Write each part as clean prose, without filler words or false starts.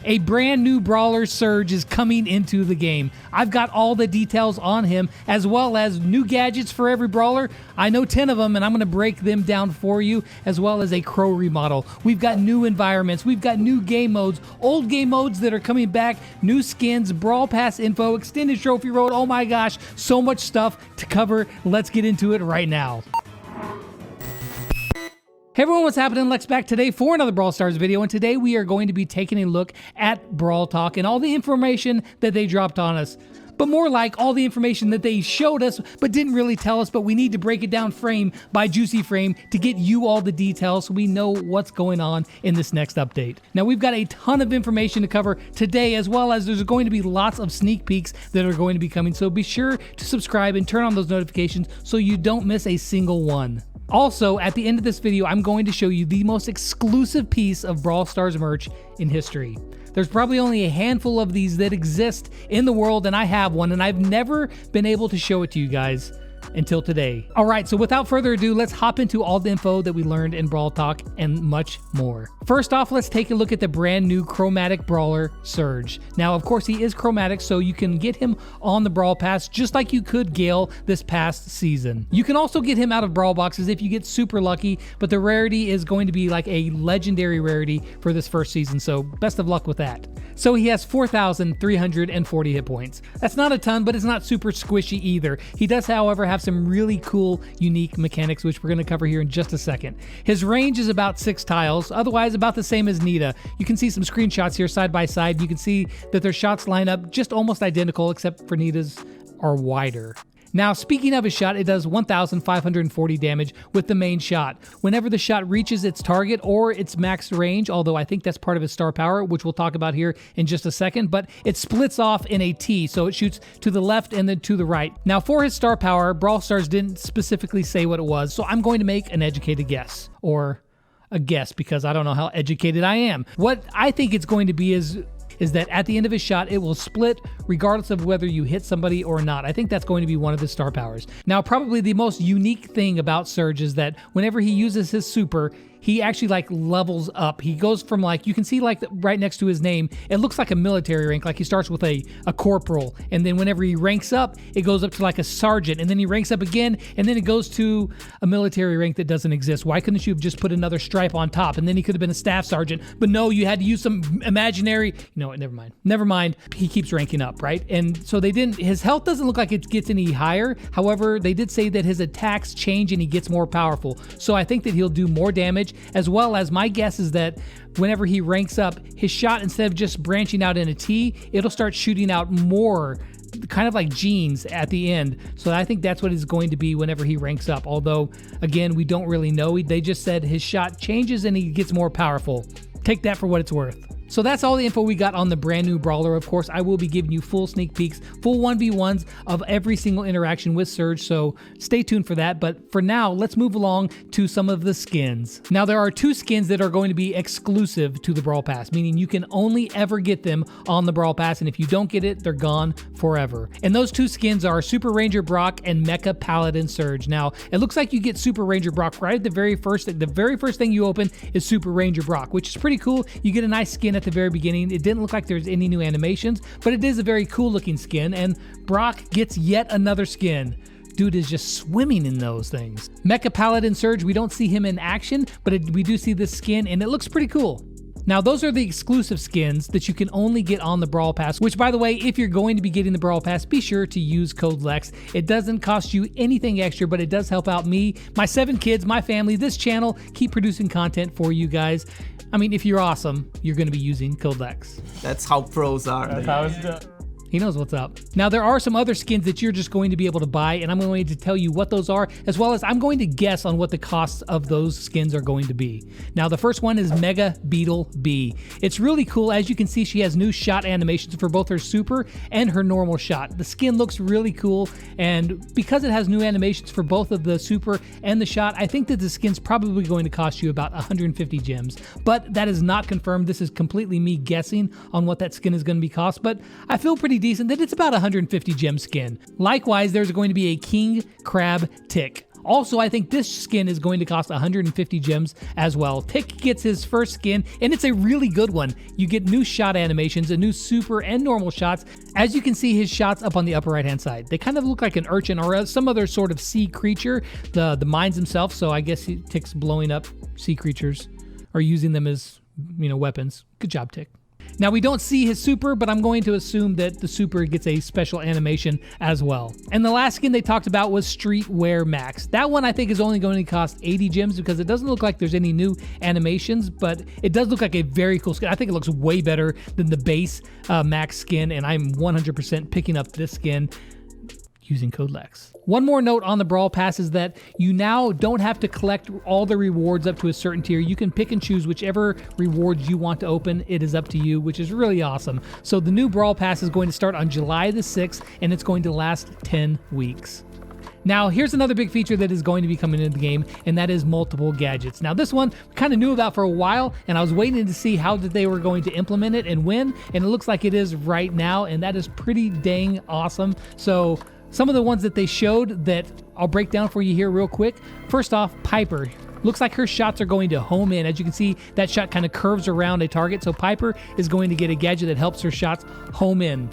A brand new brawler Surge is coming into the game. I've got all the details on him, as well as new gadgets for every brawler. I know 10 of them, and I'm going to break them down for you, as well as a crow remodel. We've got new environments. We've got new game modes, old game modes that are coming back, new skins, Brawl Pass info, extended trophy road. Oh my gosh, so much stuff to cover. Let's get into it right now. Hey everyone, what's happening? Lex back today for another Brawl Stars video, and today we are going to be taking a look at Brawl Talk and all the information that they dropped on us. But more like all the information that they showed us but didn't really tell us, but we need to break it down frame by juicy frame to get you all the details so we know what's going on in this next update. Now we've got a ton of information to cover today, as well as there's going to be lots of sneak peeks that are going to be coming, so be sure to subscribe and turn on those notifications so you don't miss a single one. Also, at the end of this video, I'm going to show you the most exclusive piece of Brawl Stars merch in history. There's probably only a handful of these that exist in the world, and I have one, and I've never been able to show it to you guys until today. All right, so without further ado, let's hop into all the info that we learned in Brawl Talk and much more. First off, let's take a look at the brand new chromatic brawler Surge. Now, of course, he is chromatic, so you can get him on the Brawl Pass just like you could Gale this past season. You can also get him out of Brawl Boxes if you get super lucky, but the rarity is going to be like a legendary rarity for this first season, so best of luck with that. So he has 4,340 hit points. That's not a ton, but it's not super squishy either. He does, however, have some really cool, unique mechanics, which we're going to cover here in just a second. His range is about 6 tiles, otherwise about the same as Nita. You can see some screenshots here side by side. You can see that their shots line up just almost identical, except for Nita's are wider. Now, speaking of his shot, it does 1,540 damage with the main shot. Whenever the shot reaches its target or its max range, although I think that's part of his star power, which we'll talk about here in just a second, but it splits off in a T, so it shoots to the left and then to the right. Now, for his star power, Brawl Stars didn't specifically say what it was, so I'm going to make an educated guess, or a guess because I don't know how educated I am. What I think it's going to be is that at the end of his shot, it will split regardless of whether you hit somebody or not. I think that's going to be one of his star powers. Now, probably the most unique thing about Surge is that whenever he uses his super, he actually like levels up. He goes from like, you can see like right next to his name, it looks like a military rank, like he starts with a corporal, and then whenever he ranks up, it goes up to like a sergeant, and then he ranks up again, and then it goes to a military rank that doesn't exist. Why couldn't you have just put another stripe on top, and then he could have been a staff sergeant? But no, you had to use some imaginary, you know what, never mind. He keeps ranking up, right? And so they didn't, his health doesn't look like it gets any higher. However, they did say that his attacks change and he gets more powerful. So I think that he'll do more damage, as well as my guess is that whenever he ranks up, his shot, instead of just branching out in a T, it'll start shooting out more, kind of like jeans at the end. So I think that's what it's going to be whenever he ranks up. Although, again, we don't really know. They just said his shot changes and he gets more powerful. Take that for what it's worth. So that's all the info we got on the brand new Brawler. Of course, I will be giving you full sneak peeks, full 1v1s of every single interaction with Surge, so stay tuned for that. But for now, let's move along to some of the skins. Now, there are 2 skins that are going to be exclusive to the Brawl Pass, meaning you can only ever get them on the Brawl Pass, and if you don't get it, they're gone forever. And those 2 skins are Super Ranger Brock and Mecha Paladin Surge. Now, it looks like you get Super Ranger Brock right at the very first thing you open is Super Ranger Brock, which is pretty cool. You get a nice skin at the very beginning. It didn't look like there's any new animations, but it is a very cool looking skin, and Brock gets yet another skin. Dude is just swimming in those things. Mecha Paladin Surge, we don't see him in action, but we do see this skin, and it looks pretty cool. Now, those are the exclusive skins that you can only get on the Brawl Pass, which, by the way, if you're going to be getting the Brawl Pass, be sure to use code LEX. It doesn't cost you anything extra, but it does help out me, my 7 kids, my family, this channel, keep producing content for you guys. I mean, if you're awesome, you're going to be using code LEX. That's how pros are. That's how it's done. He knows what's up. Now, there are some other skins that you're just going to be able to buy, and I'm going to tell you what those are, as well as I'm going to guess on what the costs of those skins are going to be. Now, the first one is Mega Beetle B. It's really cool. As you can see, she has new shot animations for both her super and her normal shot. The skin looks really cool, and because it has new animations for both of the super and the shot, I think that the skin's probably going to cost you about 150 gems, but that is not confirmed. This is completely me guessing on what that skin is going to be cost, but I feel pretty decent that it's about 150 gem skin. Likewise, there's going to be a King Crab Tick. Also, I think this skin is going to cost 150 gems as well. Tick gets his first skin, and it's a really good one. You get new shot animations, a new super and normal shots. As you can see, his shots up on the upper right-hand side, they kind of look like an urchin or some other sort of sea creature, the mines himself, so I guess Tick's blowing up sea creatures or using them as, weapons. Good job, Tick. Now, we don't see his super, but I'm going to assume that the super gets a special animation as well. And the last skin they talked about was Streetwear Max. That one I think is only going to cost 80 gems because it doesn't look like there's any new animations, but it does look like a very cool skin. I think it looks way better than the base Max skin, and I'm 100% picking up this skin using code LEX. One more note on the Brawl Pass is that you now don't have to collect all the rewards up to a certain tier. You can pick and choose whichever rewards you want to open. It is up to you, which is really awesome. So the new Brawl Pass is going to start on July the 6th, and it's going to last 10 weeks. Now, here's another big feature that is going to be coming into the game, and that is multiple gadgets. Now, this one we kind of knew about for a while, and I was waiting to see how they were going to implement it and when, and it looks like it is right now, and that is pretty dang awesome. So some of the ones that they showed that I'll break down for you here real quick. First off, Piper. Looks like her shots are going to home in. As you can see, that shot kind of curves around a target, so Piper is going to get a gadget that helps her shots home in.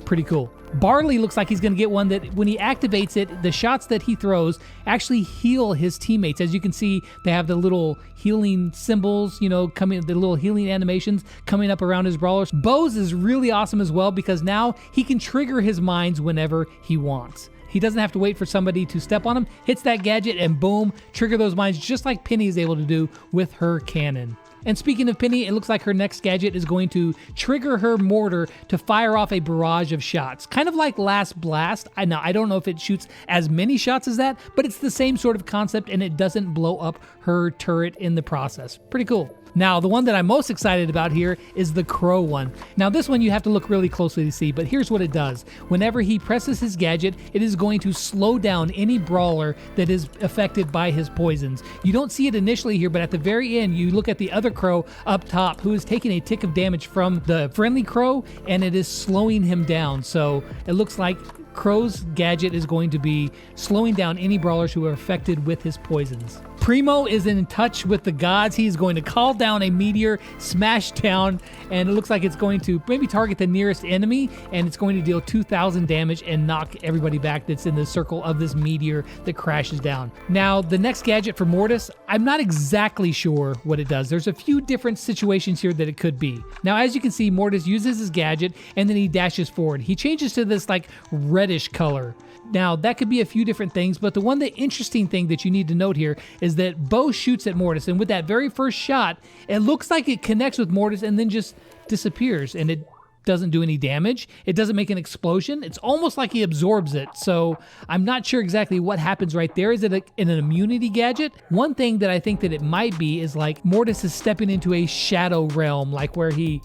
Pretty cool. Barley looks like he's going to get one that when he activates it, the shots that he throws actually heal his teammates. As you can see, they have the little healing symbols, coming, the little healing animations coming up around his brawlers. Bo's is really awesome as well because now he can trigger his mines whenever he wants. He doesn't have to wait for somebody to step on him, hits that gadget, and boom, trigger those mines just like Penny is able to do with her cannon. And speaking of Penny, it looks like her next gadget is going to trigger her mortar to fire off a barrage of shots. Kind of like Last Blast. I don't know if it shoots as many shots as that, but it's the same sort of concept and it doesn't blow up her turret in the process. Pretty cool. Now, the one that I'm most excited about here is the Crow one. Now, this one you have to look really closely to see, but here's what it does. Whenever he presses his gadget, it is going to slow down any brawler that is affected by his poisons. You don't see it initially here, but at the very end, you look at the other Crow up top who is taking a tick of damage from the friendly Crow, and it is slowing him down. So it looks like Crow's gadget is going to be slowing down any brawlers who are affected with his poisons. Primo is in touch with the gods. He's going to call down a meteor, smash down, and it looks like it's going to maybe target the nearest enemy, and it's going to deal 2,000 damage and knock everybody back that's in the circle of this meteor that crashes down. Now, the next gadget for Mortis, I'm not exactly sure what it does. There's a few different situations here that it could be. Now, as you can see, Mortis uses his gadget, and then he dashes forward. He changes to this like reddish color. Now, that could be a few different things, but the interesting thing that you need to note here is that Bo shoots at Mortis, and with that very first shot, it looks like it connects with Mortis and then just disappears, and it doesn't do any damage. It doesn't make an explosion. It's almost like he absorbs it, so I'm not sure exactly what happens right there. Is it an immunity gadget? One thing that I think that it might be is like Mortis is stepping into a shadow realm, like where he,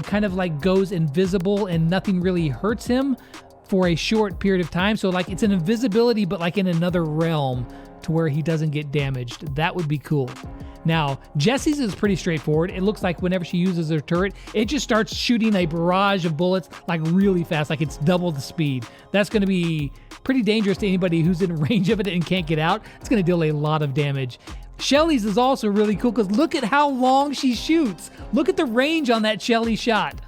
kind of like goes invisible and nothing really hurts him for a short period of time. So like it's an invisibility, but like in another realm to where he doesn't get damaged. That would be cool. Now, Jessie's is pretty straightforward. It looks like whenever she uses her turret, it just starts shooting a barrage of bullets like really fast, like it's double the speed. That's going to be pretty dangerous to anybody who's in range of it and can't get out. It's going to deal a lot of damage. Shelly's is also really cool because look at how long she shoots. Look at the range on that Shelly shot.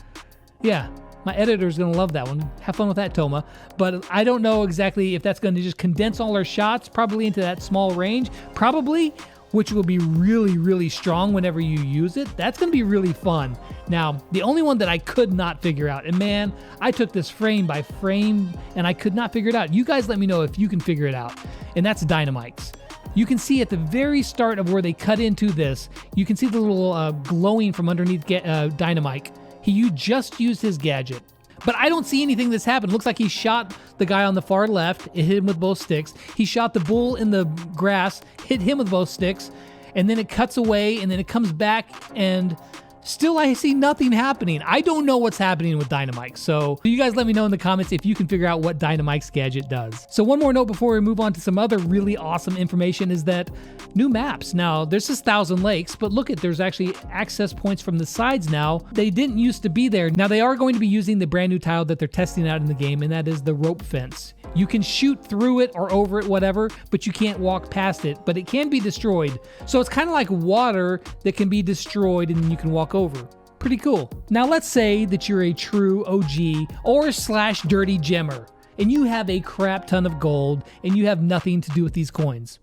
Yeah. My editor's going to love that one. Have fun with that, Toma. But I don't know exactly if that's going to just condense all our shots probably into that small range. Probably, which will be really, really strong whenever you use it. That's going to be really fun. Now, the only one that I could not figure out, and man, I took this frame by frame and I could not figure it out. You guys let me know if you can figure it out. And that's Dynamite's. You can see at the very start of where they cut into this, you can see the little glowing from underneath Dynamite. He just used his gadget. But I don't see anything that's happened. Looks like he shot the guy on the far left. It hit him with both sticks. He shot the bull in the grass, hit him with both sticks, and then it cuts away, and then it comes back, and still I see nothing happening. I don't know what's happening with Dynamite. So you guys let me know in the comments if you can figure out what Dynamite's gadget does. So one more note before we move on to some other really awesome information is that new maps. Now, there's this 1,000 Lakes, but look there's actually access points from the sides now. They didn't used to be there. Now, they are going to be using the brand new tile that they're testing out in the game, and that is the rope fence. You can shoot through it or over it, whatever, but you can't walk past it, but it can be destroyed. So it's kind of like water that can be destroyed and then you can walk over. Pretty cool. Now let's say that you're a true OG or / dirty gemmer and you have a crap ton of gold and you have nothing to do with these coins.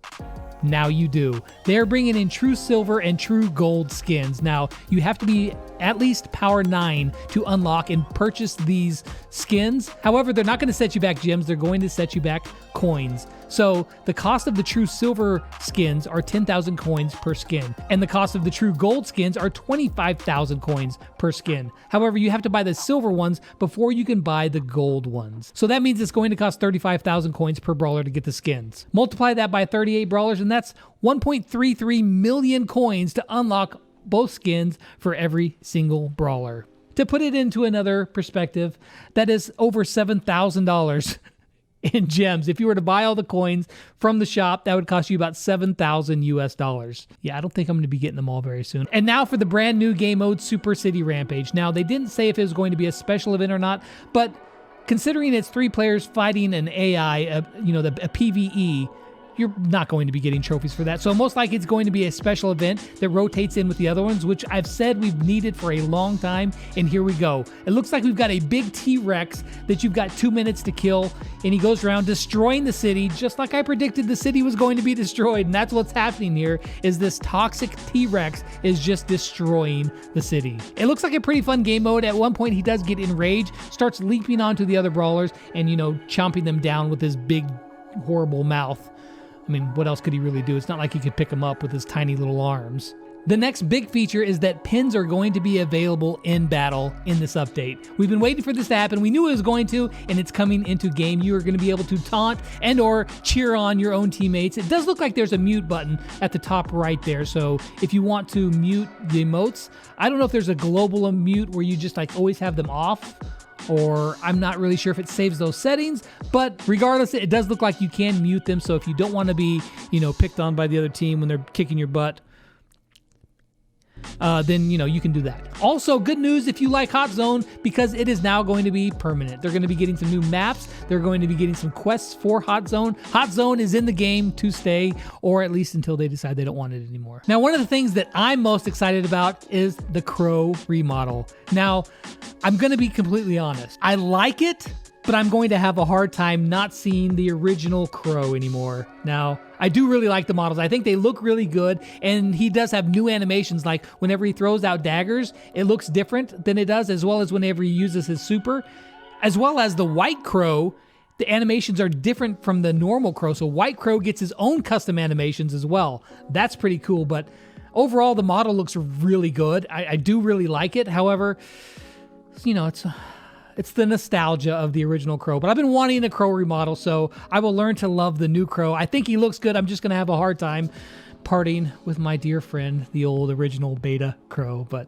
Now you do. They're bringing in true silver and true gold skins. Now, you have to be at least power 9 to unlock and purchase these skins. However, they're not going to set you back gems. They're going to set you back coins. So the cost of the true silver skins are 10,000 coins per skin. And the cost of the true gold skins are 25,000 coins per skin. However, you have to buy the silver ones before you can buy the gold ones. So that means it's going to cost 35,000 coins per brawler to get the skins. Multiply that by 38 brawlers and that's 1.33 million coins to unlock both skins for every single brawler. To put it into another perspective, that is over $7,000 in gems. If you were to buy all the coins from the shop, that would cost you about $7,000 US. Yeah, I don't think I'm going to be getting them all very soon. And now for the brand new game mode, Super City Rampage. Now, they didn't say if it was going to be a special event or not, but considering it's 3 players fighting an AI, a PvE, you're not going to be getting trophies for that. So most likely it's going to be a special event that rotates in with the other ones, which I've said we've needed for a long time, and here we go. It looks like we've got a big T-Rex that you've got 2 minutes to kill, and he goes around destroying the city, just like I predicted the city was going to be destroyed, and that's what's happening here, is this toxic T-Rex is just destroying the city. It looks like a pretty fun game mode. At one point, he does get enraged, starts leaping onto the other brawlers, and, chomping them down with his big, horrible mouth. I mean, what else could he really do? It's not like he could pick them up with his tiny little arms. The next big feature is that pins are going to be available in battle in this update. We've been waiting for this to happen. We knew it was going to, and it's coming into game. You are going to be able to taunt and or cheer on your own teammates. It does look like there's a mute button at the top right there. So if you want to mute the emotes, I don't know if there's a global mute where you just always have them off, or I'm not really sure if it saves those settings, but regardless, it does look like you can mute them. So if you don't want to be, picked on by the other team when they're kicking your butt, then, you can do that. Also, good news if you like Hot Zone, because it is now going to be permanent. They're going to be getting some new maps. They're going to be getting some quests for Hot Zone. Hot Zone is in the game to stay, or at least until they decide they don't want it anymore. Now, one of the things that I'm most excited about is the Crow remodel. Now, I'm going to be completely honest. I like it, but I'm going to have a hard time not seeing the original Crow anymore. Now, I do really like the models. I think they look really good, and he does have new animations, like whenever he throws out daggers, it looks different than it does, as well as whenever he uses his super. As well as the White Crow, the animations are different from the normal Crow, so White Crow gets his own custom animations as well. That's pretty cool, but overall, the model looks really good. I do really like it. However, it's the nostalgia of the original Crow, but I've been wanting a Crow remodel, so I will learn to love the new Crow. I think he looks good. I'm just going to have a hard time parting with my dear friend, the old original beta Crow, but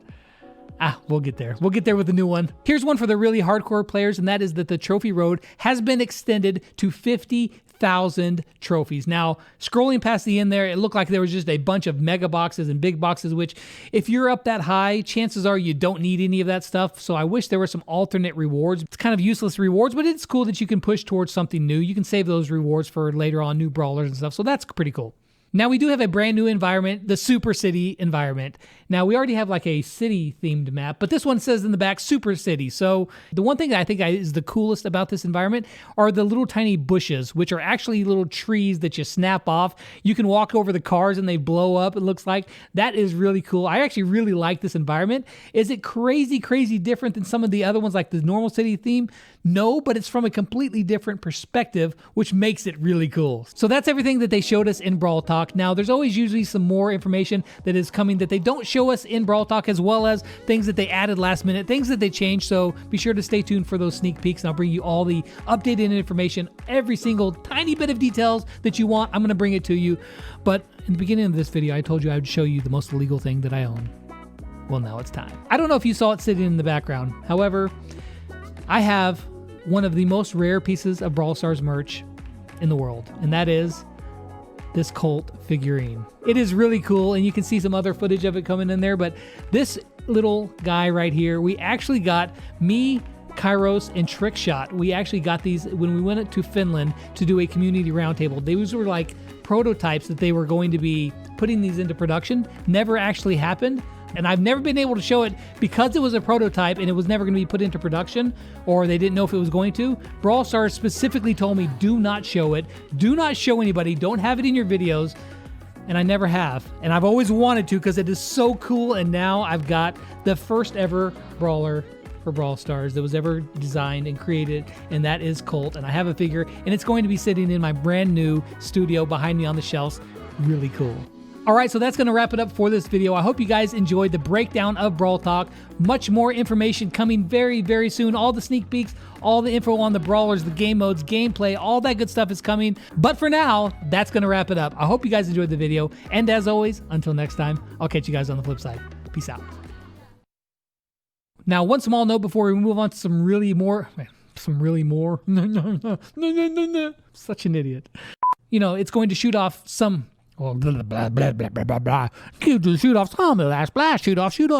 we'll get there. We'll get there with the new one. Here's one for the really hardcore players, and that is that the trophy road has been extended to 50,000 trophies. Now, scrolling past the end there, it looked like there was just a bunch of mega boxes and big boxes, which if you're up that high, chances are you don't need any of that stuff. So I wish there were some alternate rewards. It's kind of useless rewards, but it's cool that you can push towards something new. You can save those rewards for later on new brawlers and stuff. So that's pretty cool. Now we do have a brand new environment, the Super City environment. Now we already have like a city themed map, but this one says in the back Super City. So the one thing that I think is the coolest about this environment are the little tiny bushes, which are actually little trees that you snap off. You can walk over the cars and they blow up, it looks like. That is really cool. I actually really like this environment. Is it crazy different than some of the other ones like the normal city theme? No, but it's from a completely different perspective, which makes it really cool. So that's everything that they showed us in Brawl Talk. Now, there's always usually some more information that is coming that they don't show us in Brawl Talk, as well as things that they added last minute, things that they changed. So be sure to stay tuned for those sneak peeks, and I'll bring you all the updated information, every single tiny bit of details that you want. I'm going to bring it to you. But in the beginning of this video, I told you I would show you the most illegal thing that I own. Well, now it's time. I don't know if you saw it sitting in the background. However, I have one of the most rare pieces of Brawl Stars merch in the world, and that is this Colt figurine. It is really cool, and you can see some other footage of it coming in there, but this little guy right here, we actually got me, Kairos, and Trick Shot. We actually got these when we went to Finland to do a community roundtable. These were like prototypes that they were going to be putting these into production. Never actually happened. And I've never been able to show it because it was a prototype and it was never going to be put into production, or they didn't know if it was going to. Brawl Stars specifically told me, do not show it. Do not show anybody. Don't have it in your videos. And I never have. And I've always wanted to because it is so cool. And now I've got the first ever brawler for Brawl Stars that was ever designed and created, and that is Colt. And I have a figure, and it's going to be sitting in my brand new studio behind me on the shelves. Really cool. All right, so that's going to wrap it up for this video. I hope you guys enjoyed the breakdown of Brawl Talk. Much more information coming very, very soon. All the sneak peeks, all the info on the brawlers, the game modes, gameplay, all that good stuff is coming. But for now, that's going to wrap it up. I hope you guys enjoyed the video. And as always, until next time, I'll catch you guys on the flip side. Peace out. Now, one small note before we move on to some really more. No. Such an idiot. You know, it's going to shoot off some. Oh, blah, blah, blah, blah, blah, blah, blah. Shoot off some last blast. Shoot off. Throw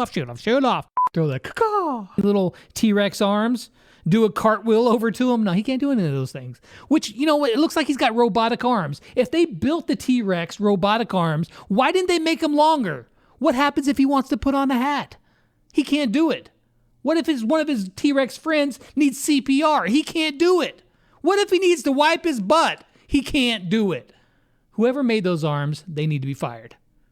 the little T-Rex arms. Do a cartwheel over to him. No, he can't do any of those things. Which, you know what? It looks like he's got robotic arms. If they built the T-Rex robotic arms, why didn't they make them longer? What happens if he wants to put on a hat? He can't do it. What if one of his T-Rex friends needs CPR? He can't do it. What if he needs to wipe his butt? He can't do it. Whoever made those arms, they need to be fired.